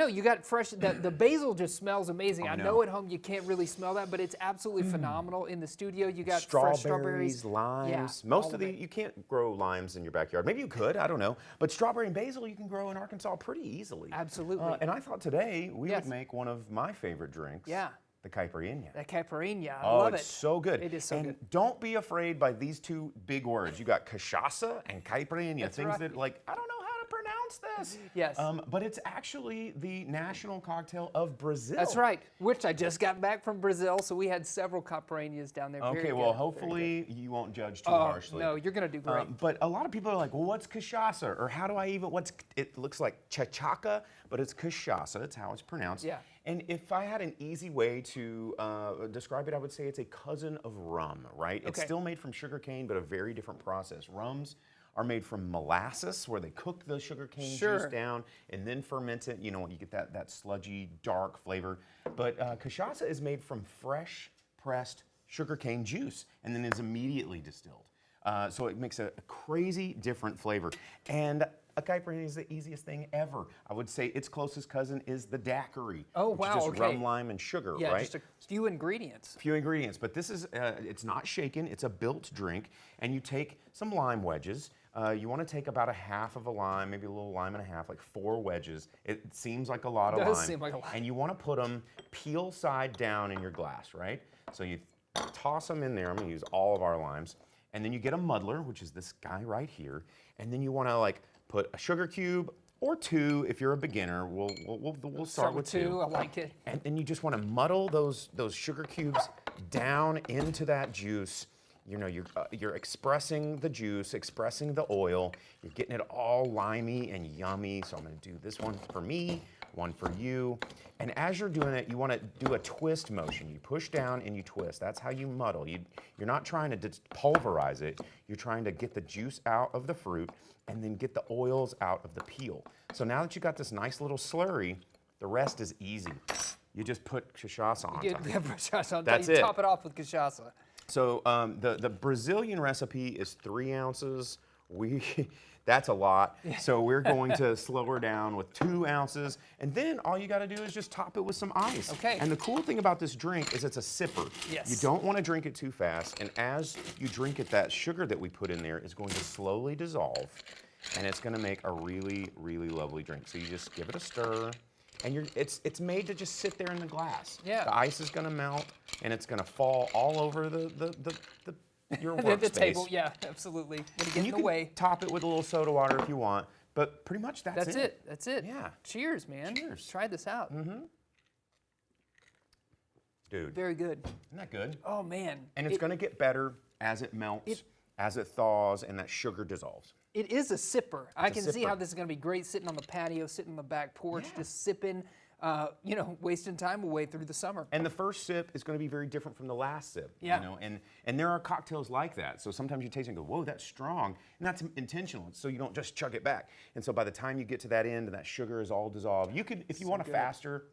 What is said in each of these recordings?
No, you got fresh, the basil just smells amazing. I know know. at home you can't really smell that, but it's absolutely phenomenal. In the studio, you got fresh Strawberries, strawberries. limes. Yeah, Most all of of the, it. you can't grow limes in your backyard. Maybe you could, I don't know. But strawberry and basil you can grow in Arkansas pretty easily. Absolutely. And I thought today we Yes. would make one of my favorite drinks. Yeah. The caipirinha. That caipirinha, I Oh, love it's it. so good. It is so and good. don't be afraid by these two big words. You got cachaça and caipirinha, That's things right. that like, I don't know how to pronounce this. Yes. But it's actually the national cocktail of Brazil. That's right, which I just got back from Brazil, so we had several caipirinhas down there. Okay, Very well, good, very hopefully you won't judge too good. harshly. No, you're going to do great. But a lot of people are like, well, what's cachaça? Or how do I even, it looks like chachaca, but it's cachaça. That's how it's pronounced. Yeah. And if I had an easy way to describe it, I would say it's a cousin of rum, right? It's Okay. still made from sugar cane, but a very different process. Rums are made from molasses, where they cook the sugar cane Sure. juice down and then ferment it. You know, you get that sludgy, dark flavor. But cachaça is made from fresh pressed sugarcane juice and then is immediately distilled. So it makes a crazy different flavor. And a caipirinha is the easiest thing ever. I would say its closest cousin is the daiquiri. Oh, which wow, is just okay. rum, lime, and sugar, Yeah, right? just a few ingredients. Few ingredients, but this is, it's not shaken, it's a built drink, and you take some lime wedges. You want to take about a half of a lime, maybe a little lime and a half, like 4 wedges. It seems like a lot of Does lime. seem like a lot. And you want to put them peel side down in your glass, right? So you toss them in there. I'm going to use all of our limes. And then you get a muddler, which is this guy right here. And then you want to like put a sugar cube or 2 if you're a beginner. We'll start with 2. I like it. And then you just want to muddle those sugar cubes down into that juice. You know, you're expressing the juice, expressing the oil. You're getting it all limey and yummy. So I'm going to do this one for me, one for you. And as you're doing it, you want to do a twist motion. You push down and you twist. That's how you muddle. You're not trying to just pulverize it. You're trying to get the juice out of the fruit and then get the oils out of the peel. So now that you got this nice little slurry, the rest is easy. You just put cachaça on Get top. cachaça on top. That's You it. top it off with cachaça. So the Brazilian recipe is 3 ounces. That's a lot. So we're going to slow her down with 2 ounces. And then all you got to do is just top it with some ice. Okay. And the cool thing about this drink is it's a sipper. Yes. You don't want to drink it too fast. And as you drink it, that sugar that we put in there is going to slowly dissolve. And it's going to make a really, really lovely drink. So you just give it a stir. And it's made to just sit there in the glass. Yeah. The ice is going to melt, and it's going to fall all over your workspace. The table, yeah, absolutely. When you get And in you the can way. top it with a little soda water if you want, but pretty much that's it. That's it. Yeah. Cheers, man. Cheers. Try this out. Dude, Very good. isn't that good? Oh, man. And it's going to get better as it melts, as it thaws, and that sugar dissolves. It is a sipper. I can see sipper. how this is going to be great sitting on the patio, sitting on the back porch, Yeah. just sipping, wasting time away through the summer. And the first sip is going to be very different from the last sip. Yeah. You know, and there are cocktails like that. So sometimes you taste it and go, whoa, that's strong. And that's intentional. So you don't just chug it back. And so by the time you get to that end and that sugar is all dissolved, you could, if you want a good. faster,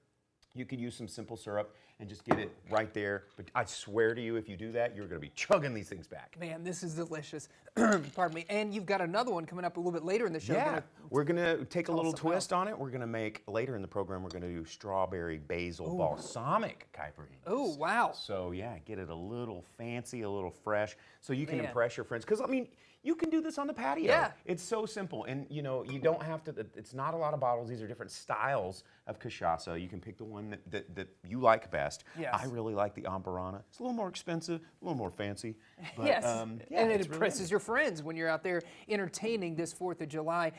you could use some simple syrup and just get it right there. But I swear to you, if you do that, you're going to be chugging these things back. Man, this is delicious. Pardon me. And you've got another one coming up a little bit later in the show. Yeah, we're gonna take a little something twist on it. We're gonna make, later in the program, we're gonna do strawberry basil balsamic caipirinha. Oh, wow. So yeah, get it a little fancy, a little fresh, so you can Man. impress your friends. Because I mean, you can do this on the patio. Yeah. It's so simple, and you know, you don't have to, it's not a lot of bottles. These are different styles of cachaça. You can pick the one that you like best. Yes. I really like the Amparana. It's a little more expensive, a little more fancy. But, Yes, yeah, and it it's really impresses your friends when you're out there entertaining this 4th of July.